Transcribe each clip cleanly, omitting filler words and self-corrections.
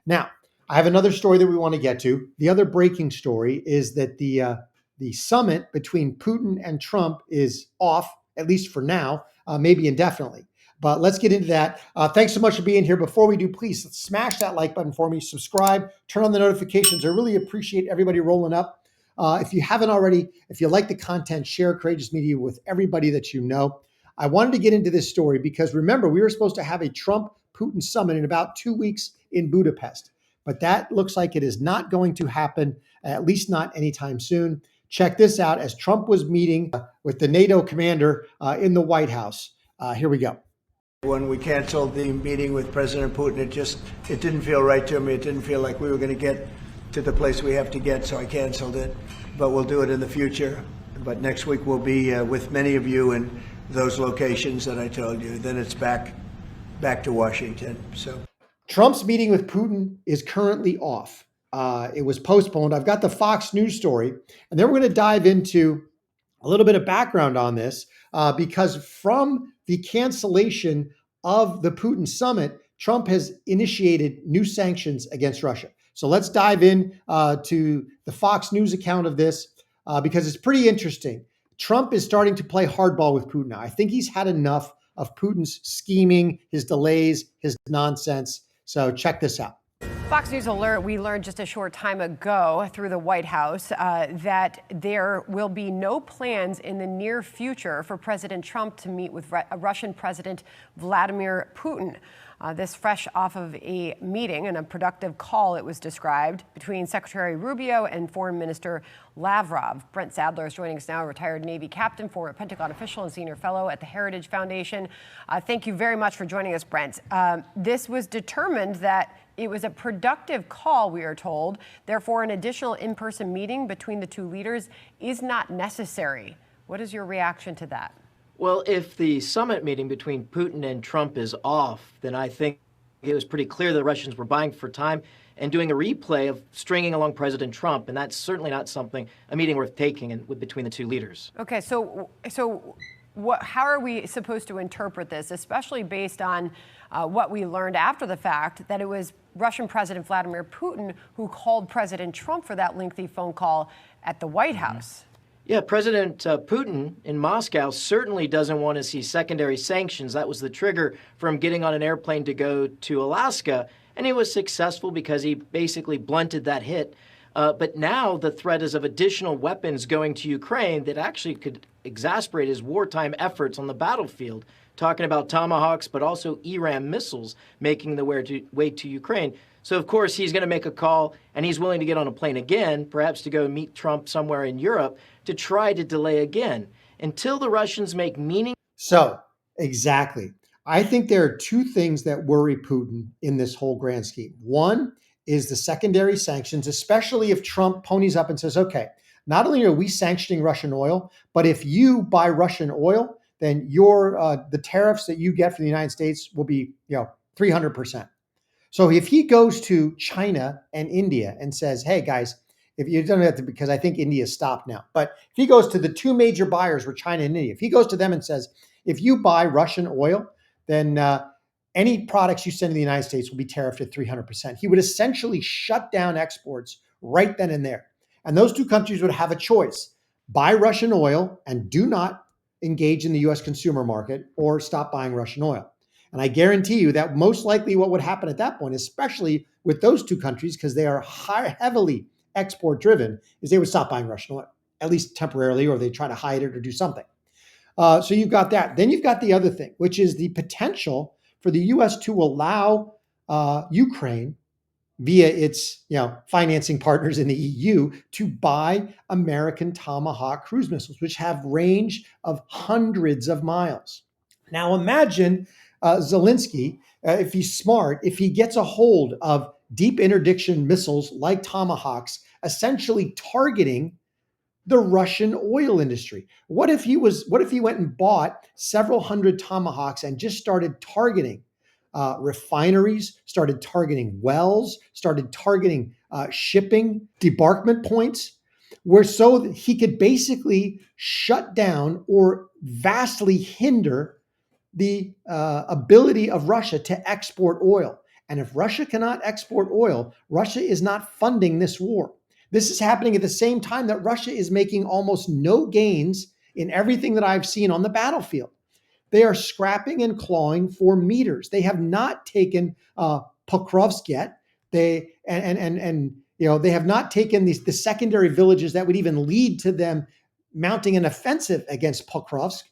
Now, I have another story that we want to get to. The other breaking story is that the summit between Putin and Trump is off, at least for now, maybe indefinitely. But let's get into that. Thanks so much for being here. Before we do, please smash that like button for me, subscribe, turn on the notifications. I really appreciate everybody rolling up. If you haven't already, if you like the content, share Courageous Media with everybody that you know. I wanted to get into this story because remember, we were supposed to have a Trump-Putin summit in about 2 weeks in Budapest, but that looks like it is not going to happen, at least not anytime soon. Check this out as Trump was meeting with the NATO commander in the White House. Here we go. When we canceled the meeting with President Putin, it didn't feel right to me. It didn't feel like we were going to get to the place we have to get, so I canceled it. But we'll do it in the future. But next week we'll be with many of you in those locations that I told you. Then it's back to Washington. So Trump's meeting with Putin is currently off. It was postponed. I've got the Fox News story, and then we're going to dive into a little bit of background on this because from the cancellation of the Putin summit, Trump has initiated new sanctions against Russia. So let's dive in to the Fox News account of this because it's pretty interesting. Trump is starting to play hardball with Putin now. I think he's had enough of Putin's scheming, his delays, his nonsense. So check this out. Fox News alert, we learned just a short time ago through the White House that there will be no plans in the near future for President Trump to meet with Russian President Vladimir Putin. This fresh off of a meeting and a productive call, it was described, between Secretary Rubio and Foreign Minister Lavrov. Brent Sadler is joining us now, a retired Navy captain, former Pentagon official, and senior fellow at the Heritage Foundation. Thank you very much for joining us, Brent. This was determined that it was a productive call, we are told. Therefore, an additional in-person meeting between the two leaders is not necessary. What is your reaction to that? Well, if the summit meeting between Putin and Trump is off, then I think it was pretty clear the Russians were buying for time and doing a replay of stringing along President Trump. And that's certainly not a meeting worth taking between the two leaders. Okay, so how are we supposed to interpret this, especially based on what we learned after the fact, that it was Russian President Vladimir Putin who called President Trump for that lengthy phone call at the White House? Yeah, President Putin in Moscow certainly doesn't want to see secondary sanctions. That was the trigger for him getting on an airplane to go to Alaska, and he was successful because he basically blunted that hit. But now the threat is of additional weapons going to Ukraine that actually could exasperate his wartime efforts on the battlefield, talking about Tomahawks, but also Iran missiles making the way to Ukraine. So, of course, he's going to make a call, and he's willing to get on a plane again, perhaps to go meet Trump somewhere in Europe, to try to delay again until the Russians make meaning. So, exactly. I think there are two things that worry Putin in this whole grand scheme. One is the secondary sanctions, especially if Trump ponies up and says, okay, not only are we sanctioning Russian oil, but if you buy Russian oil, then the tariffs that you get from the United States will be 300%. So if he goes to China and India and says, hey, guys, if you don't have to, because I think India stopped now, but if he goes to the two major buyers were China and India, if he goes to them and says, if you buy Russian oil, then any products you send to the United States will be tariffed at 300%. He would essentially shut down exports right then and there. And those two countries would have a choice: buy Russian oil and do not engage in the US consumer market, or stop buying Russian oil. And I guarantee you that most likely what would happen at that point, especially with those two countries, because they are heavily export driven, is they would stop buying Russian oil, at least temporarily, or they try to hide it or do something. So you've got that. Then you've got the other thing, which is the potential for the US to allow Ukraine, via its financing partners in the EU, to buy American Tomahawk cruise missiles, which have range of hundreds of miles. Now imagine Zelenskyy, if he's smart, if he gets a hold of deep interdiction missiles like Tomahawks, essentially targeting the Russian oil industry. What if he went and bought several hundred Tomahawks and just started targeting refineries, started targeting wells, started targeting shipping debarkment points, so that he could basically shut down or vastly hinder the ability of Russia to export oil. And if Russia cannot export oil, Russia is not funding this war. This is happening at the same time that Russia is making almost no gains in everything that I've seen on the battlefield. They are scrapping and clawing for meters. They have not taken Pokrovsk yet. They they have not taken the secondary villages that would even lead to them mounting an offensive against Pokrovsk.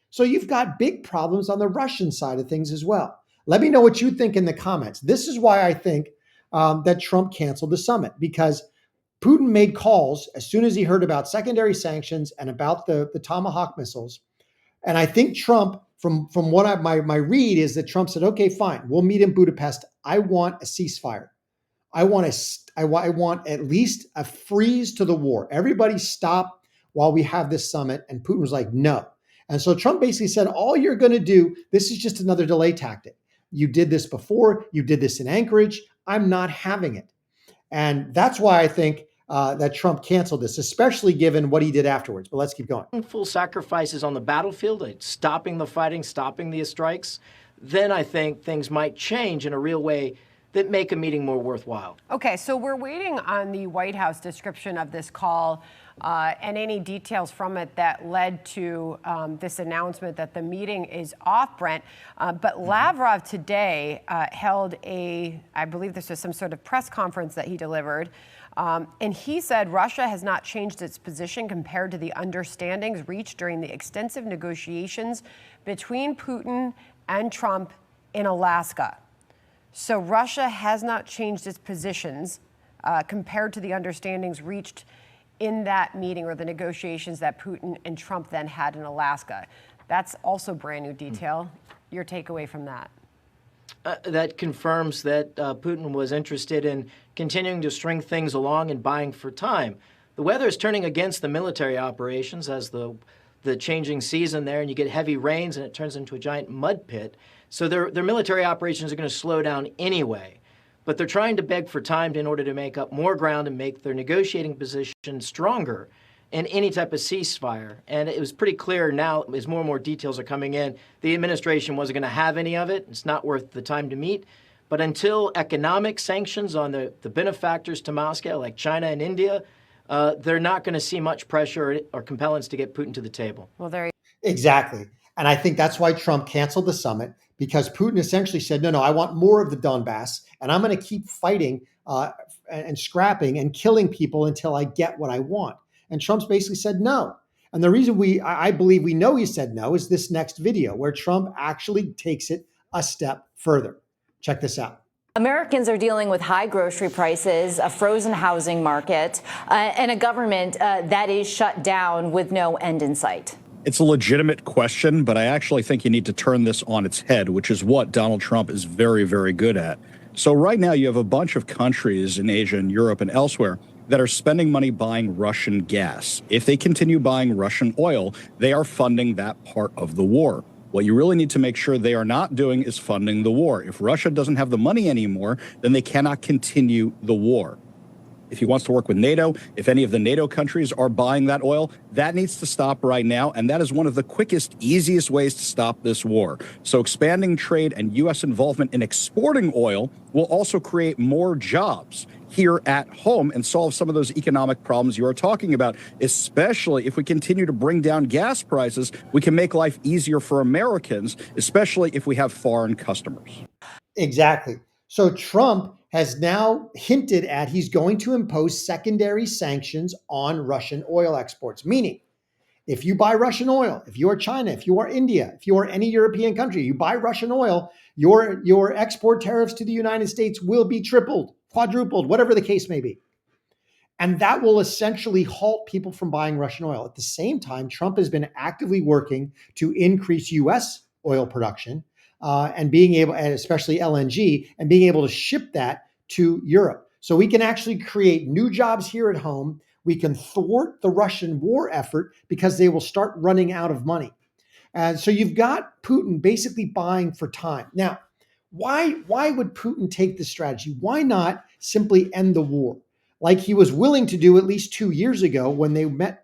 So you've got big problems on the Russian side of things as well. Let me know what you think in the comments. This is why I think that Trump canceled the summit, because Putin made calls as soon as he heard about secondary sanctions and about the Tomahawk missiles. And I think Trump, from what my read is that Trump said, okay, fine, we'll meet in Budapest. I want a ceasefire. I want at least a freeze to the war. Everybody stop while we have this summit. And Putin was like, no. And so Trump basically said, all you're going to do, this is just another delay tactic. You did this before. You did this in Anchorage. I'm not having it. And that's why I think that Trump canceled this, especially given what he did afterwards. But let's keep going. Full sacrifices on the battlefield, like stopping the fighting, stopping the strikes, then I think things might change in a real way that make a meeting more worthwhile. Okay, so we're waiting on the White House description of this call and any details from it that led to this announcement that the meeting is off, Brent. But Lavrov today held I believe this was some sort of press conference that he delivered. And he said Russia has not changed its position compared to the understandings reached during the extensive negotiations between Putin and Trump in Alaska. So Russia has not changed its positions compared to the understandings reached in that meeting or the negotiations that Putin and Trump then had in Alaska. That's also brand new detail. Your takeaway from that? That confirms that Putin was interested in continuing to string things along and buying for time. The weather is turning against the military operations as the changing season there, and you get heavy rains and it turns into a giant mud pit. So their military operations are going to slow down anyway. But they're trying to beg for time in order to make up more ground and make their negotiating position stronger in any type of ceasefire. And it was pretty clear now, as more and more details are coming in, the administration wasn't going to have any of it. It's not worth the time to meet. But until economic sanctions on the benefactors to Moscow, like China and India, they're not going to see much pressure or compellence to get Putin to the table. Well, there. Exactly. And I think that's why Trump canceled the summit, because Putin essentially said, no, I want more of the Donbass, and I'm going to keep fighting and scrapping and killing people until I get what I want. And Trump's basically said no. And the reason I believe we know he said no is this next video where Trump actually takes it a step further. Check this out. Americans are dealing with high grocery prices, a frozen housing market, and a government that is shut down with no end in sight. It's a legitimate question, but I actually think you need to turn this on its head, which is what Donald Trump is very, very good at. So right now you have a bunch of countries in Asia and Europe and elsewhere that are spending money buying Russian gas. If they continue buying Russian oil, they are funding that part of the war. What you really need to make sure they are not doing is funding the war. If Russia doesn't have the money anymore, then they cannot continue the war. If he wants to work with NATO, if any of the NATO countries are buying that oil, that needs to stop right now. And that is one of the quickest, easiest ways to stop this war. So expanding trade and U.S. involvement in exporting oil will also create more jobs here at home and solve some of those economic problems you are talking about. Especially if we continue to bring down gas prices, we can make life easier for Americans, especially if we have foreign customers. Exactly. So Trump has now hinted at he's going to impose secondary sanctions on Russian oil exports, meaning if you buy Russian oil, if you are China, if you are India, if you are any European country, you buy Russian oil, your export tariffs to the United States will be tripled, quadrupled, whatever the case may be. And that will essentially halt people from buying Russian oil. At the same time, Trump has been actively working to increase U.S. oil production and being able, and especially LNG, and being able to ship that to Europe. So we can actually create new jobs here at home. We can thwart the Russian war effort because they will start running out of money. And so you've got Putin basically buying for time. Now, why would Putin take this strategy? Why not simply end the war like he was willing to do at least 2 years ago when they went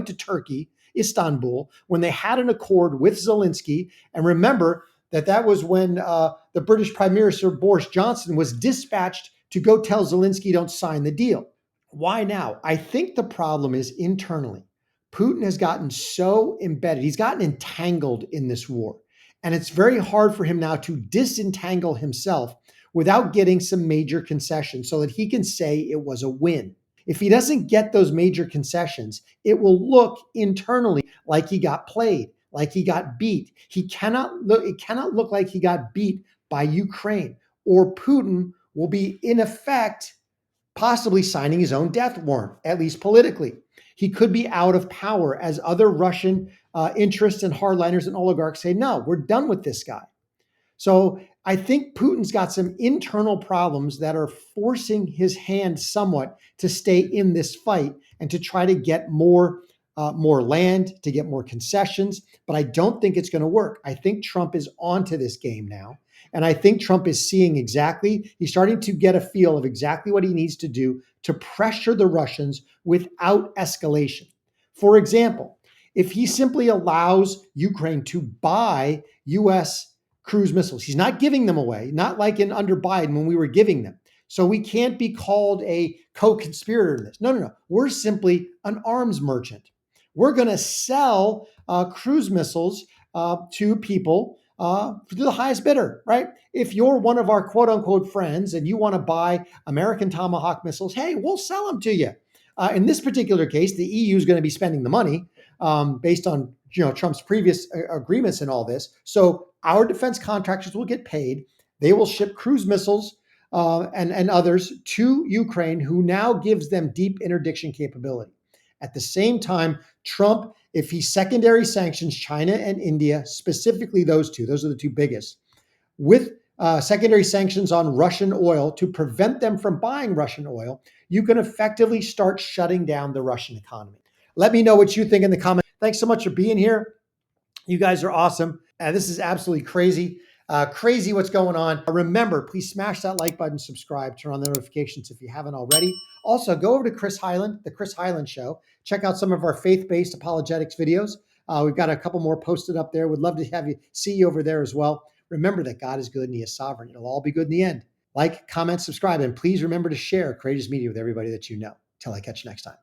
to Turkey, Istanbul, when they had an accord with Zelenskyy? And remember, that was when the British Prime Minister Boris Johnson was dispatched to go tell Zelenskyy, don't sign the deal. Why now? I think the problem is internally. Putin has gotten so embedded, he's gotten entangled in this war. And it's very hard for him now to disentangle himself without getting some major concessions so that he can say it was a win. If he doesn't get those major concessions, it will look internally like he got played, like he got beat. It cannot look like he got beat by Ukraine, or Putin will be in effect possibly signing his own death warrant, at least politically. He could be out of power as other Russian interests and hardliners and oligarchs say, no, we're done with this guy. So I think Putin's got some internal problems that are forcing his hand somewhat to stay in this fight and to try to get more land, to get more concessions. But I don't think it's going to work. I think Trump is onto this game now. And I think Trump is seeing he's starting to get a feel of exactly what he needs to do to pressure the Russians without escalation. For example, if he simply allows Ukraine to buy U.S. cruise missiles, he's not giving them away, not like under Biden when we were giving them. So we can't be called a co-conspirator in this. No. We're simply an arms merchant. We're going to sell cruise missiles to people to the highest bidder, right? If you're one of our quote unquote friends and you want to buy American Tomahawk missiles, hey, we'll sell them to you. In this particular case, the EU is going to be spending the money based on Trump's previous agreements and all this. So our defense contractors will get paid. They will ship cruise missiles and others to Ukraine, who now gives them deep interdiction capability. At the same time, Trump, if he secondary sanctions China and India, specifically those are the two biggest, with secondary sanctions on Russian oil to prevent them from buying Russian oil, you can effectively start shutting down the Russian economy. Let me know what you think in the comments. Thanks so much for being here. You guys are awesome. This is absolutely crazy. Crazy what's going on. Remember, please smash that like button, subscribe, turn on the notifications if you haven't already. Also, go over to Chris Highland, The Chris Highland Show. Check out some of our faith-based apologetics videos. We've got a couple more posted up there. Would love to see you over there as well. Remember that God is good and he is sovereign. It'll all be good in the end. Like, comment, subscribe, and please remember to share Courageous Media with everybody that you know. Till I catch you next time.